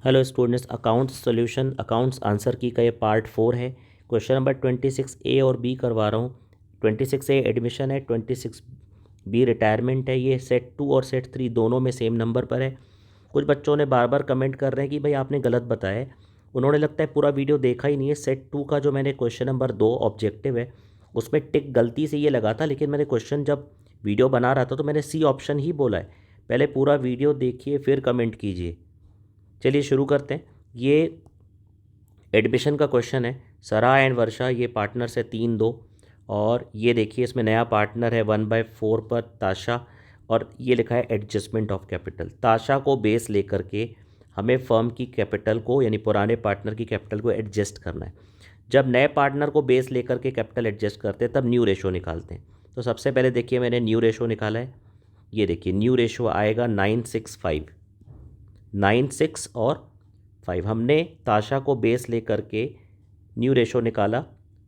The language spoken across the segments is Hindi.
Hello students, accounts solution accounts answer की का ये पार्ट 4 है। क्वेश्चन नंबर 26A और बी करवा रहा हूँ। 26A एडमिशन है, 26B रिटायरमेंट है। ये सेट 2 और सेट 3 दोनों में सेम नंबर पर है। कुछ बच्चों ने बार बार कमेंट कर रहे हैं कि भाई आपने गलत बताया है। उन्होंने लगता है पूरा वीडियो देखा ही नहीं है। सेट 2 का जो मैंने क्वेश्चन नंबर 2 ऑब्जेक्टिव है उसमें टिक गलती से ये लगा था, लेकिन मैंने क्वेश्चन जब वीडियो बना रहा था तो मैंने सी ऑप्शन ही बोला है। पहले पूरा वीडियो देखिए फिर कमेंट कीजिए। चलिए शुरू करते हैं। ये एडमिशन का क्वेश्चन है। सरा एंड वर्षा ये पार्टनर्स है 3-2। और ये देखिए इसमें नया पार्टनर है 1/4 पर ताशा। और ये लिखा है एडजस्टमेंट ऑफ कैपिटल। ताशा को बेस लेकर के हमें फर्म की कैपिटल को यानी पुराने पार्टनर की कैपिटल को एडजस्ट करना है। जब नए पार्टनर को बेस लेकर के कैपिटल एडजस्ट करते हैं तब न्यू रेशो निकालते हैं। तो सबसे पहले देखिए मैंने न्यू रेशो निकाला है। ये देखिए न्यू रेशो आएगा 9:6:5। 9:6 और 5। हमने ताशा को बेस लेकर के न्यू रेशो निकाला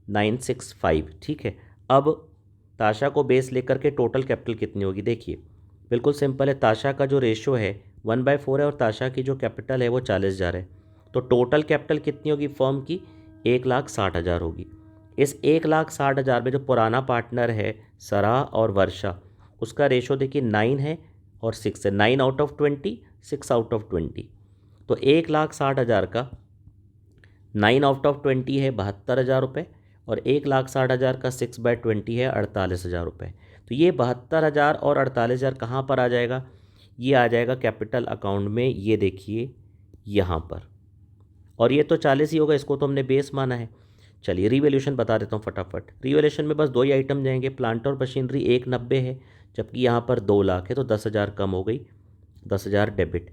9:6:5। ठीक है। अब ताशा को बेस लेकर के टोटल कैपिटल कितनी होगी देखिए। बिल्कुल सिंपल है। ताशा का जो रेशो है 1/4 है और ताशा की जो कैपिटल है वो 40,000 है। तो टोटल कैपिटल कितनी होगी फर्म की? 1,60,000 होगी। इस 1,60,000 में जो पुराना पार्टनर है सरा और वर्षा, उसका रेशो देखिए 9 है और 6 है। 9/20, 6/20। तो 1,60,000 का 9/20 है 72,000 रुपये। और 1,60,000 का 6/20 है 48,000 रुपये। तो ये 72,000 और 48,000 कहाँ पर आ जाएगा? ये आ जाएगा कैपिटल अकाउंट में। ये देखिए यहाँ पर। और ये तो 40 ही होगा, इसको तो हमने बेस माना है। चलिए रिवैल्यूएशन बता देता हूँ फटाफट। रिवैल्यूएशन में बस दो ही आइटम जाएंगे। प्लांट और मशीनरी 190 है जबकि यहाँ पर 2 लाख है, तो 10,000 कम हो गई, 10,000 डेबिट।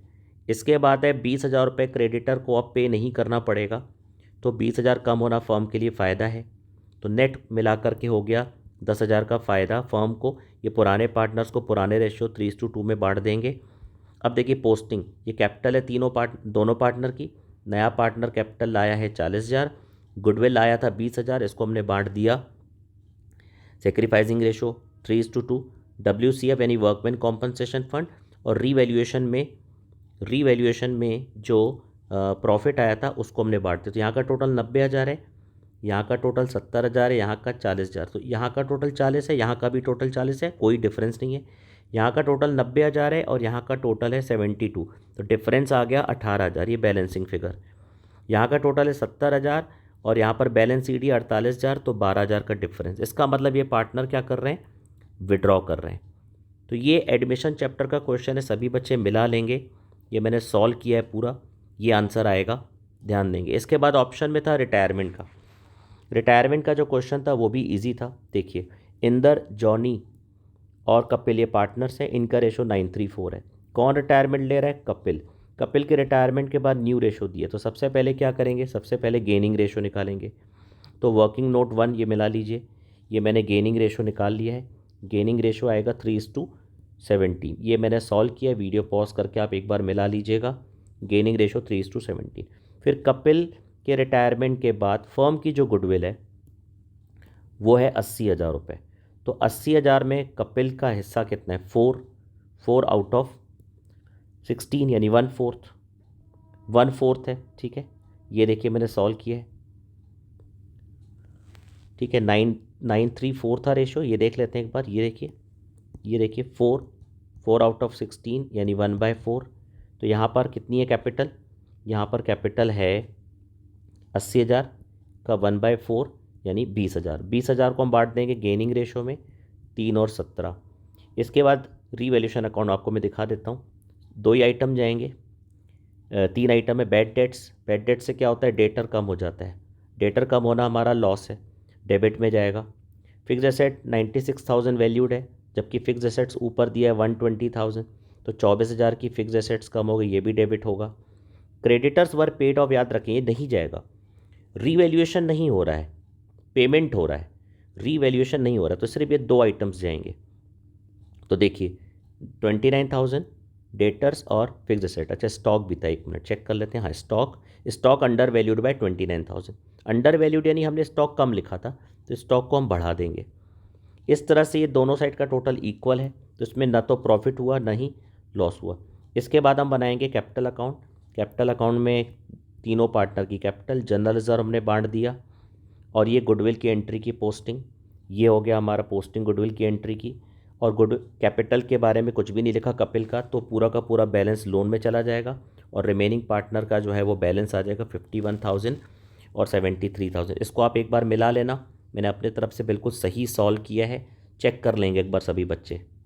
इसके बाद है 20,000 रुपये क्रेडिटर को अब पे नहीं करना पड़ेगा, तो 20,000 कम होना फर्म के लिए फ़ायदा है। तो नेट मिला करके हो गया 10,000 का फ़ायदा फर्म को। ये पुराने पार्टनर्स को पुराने रेशियो 3:2 में बांट देंगे। अब देखिए पोस्टिंग, ये कैपिटल है दोनों पार्टनर की। नया पार्टनर कैपिटल लाया है 40,000, गुडविल लाया था 20,000, इसको हमने बांट दिया। Sacrificing ratio 3:2। WCF यानी वर्कमैन कॉम्पनसेशन फंड। और रीवैल्यूएशन में जो प्रॉफिट आया था उसको हमने बांट दिया। तो यहाँ का टोटल 90,000 है, यहाँ का टोटल 70,000 है, यहाँ का 40,000। तो यहाँ का टोटल 40 है, यहाँ का भी टोटल 40 है, कोई डिफरेंस नहीं है। यहाँ का टोटल 90,000 है और यहाँ का टोटल है 72। तो डिफरेंस आ गया 18,000, ये बैलेंसिंग फिगर। यहाँ का टोटल है 70,000 और यहाँ पर बैलेंस सी डी 48,000, तो 12,000 का डिफरेंस। इसका मतलब ये पार्टनर क्या कर रहे हैं? विड्रॉ कर रहे हैं। तो ये एडमिशन चैप्टर का क्वेश्चन है, सभी बच्चे मिला लेंगे। ये मैंने सॉल्व किया है पूरा, ये आंसर आएगा, ध्यान देंगे। इसके बाद ऑप्शन में था रिटायरमेंट का। रिटायरमेंट का जो क्वेश्चन था वो भी इजी था। देखिए इंदर, जॉनी और कपिल ये पार्टनर्स हैं, इनका रेशो 9:3:4 है। कौन रिटायरमेंट ले रहा है? कपिल। कपिल के रिटायरमेंट के बाद न्यू रेशो दिए, तो सबसे पहले क्या करेंगे? सबसे पहले गेनिंग रेशो निकालेंगे। तो वर्किंग नोट 1 ये मिला लीजिए। ये मैंने गेनिंग रेशो निकाल लिया है। गेनिंग रेशो आएगा 3:17। ये मैंने सॉल्व किया, वीडियो पॉज करके आप एक बार मिला लीजिएगा। Gaining ratio 3:17। फिर कपिल के रिटायरमेंट के बाद फर्म की जो गुडविल है वो है 80,000 रुपये। तो 80,000 में कपिल का हिस्सा कितना है? 4/16 यानी 1/4 है। ठीक है, ये देखिए मैंने सॉल्व किया है। ठीक है, 9:3:4 था रेशो। ये देख लेते हैं एक बार। ये देखिए 4/16 यानी 1/4। तो यहाँ पर कितनी है कैपिटल? यहाँ पर कैपिटल है 80,000 का 1/4 यानी 20,000। 20,000 को हम बांट देंगे गेनिंग रेशो में 3 और 17। इसके बाद रीवैल्यूएशन अकाउंट आपको मैं दिखा देता हूँ। दो ही आइटम जाएंगे, 3 आइटम है। Bad debts. बैड डेट से क्या होता है? डेटर कम हो जाता है। डेटर कम होना हमारा लॉस है, डेबिट में जाएगा। फिक्स एसेट 96,000 वैल्यूड है जबकि फिक्स एसेट्स ऊपर दिया है 120,000, तो 24,000 की फिक्स एसेट्स कम हो गई, ये भी डेबिट होगा। क्रेडिटर्स वर पेड ऑफ, याद रखें ये नहीं जाएगा। रीवैल्यूएशन नहीं हो रहा है, पेमेंट हो रहा है, रीवैल्यूएशन नहीं हो रहा, तो सिर्फ ये दो आइटम्स जाएंगे। तो देखिए 29,000 डेटर्स और फिक्स एसेट। अच्छा स्टॉक भी था, एक मिनट चेक कर लेते हैं। हाँ stock under valued bye 29,000। Under valued यानी हमने स्टॉक कम लिखा था, तो स्टॉक को हम बढ़ा देंगे। इस तरह से ये दोनों साइड का टोटल इक्वल है, तो इसमें ना तो प्रॉफिट हुआ ना ही लॉस हुआ। इसके बाद हम बनाएंगे कैपिटल अकाउंट। कैपिटल अकाउंट में तीनों पार्टनर की कैपिटल, जनरल रिजर्व हमने बांट दिया, और ये गुडविल की एंट्री की पोस्टिंग, ये हो गया हमारा पोस्टिंग गुडविल की एंट्री की। और गुड कैपिटल के बारे में कुछ भी नहीं लिखा कपिल का, तो पूरा का पूरा बैलेंस लोन में चला जाएगा, और रिमेनिंग पार्टनर का जो है वो बैलेंस आ जाएगा 51,000 और 73,000। इसको आप एक बार मिला लेना, मैंने अपने तरफ से बिल्कुल सही सॉल्व किया है, चेक कर लेंगे एक बार सभी बच्चे।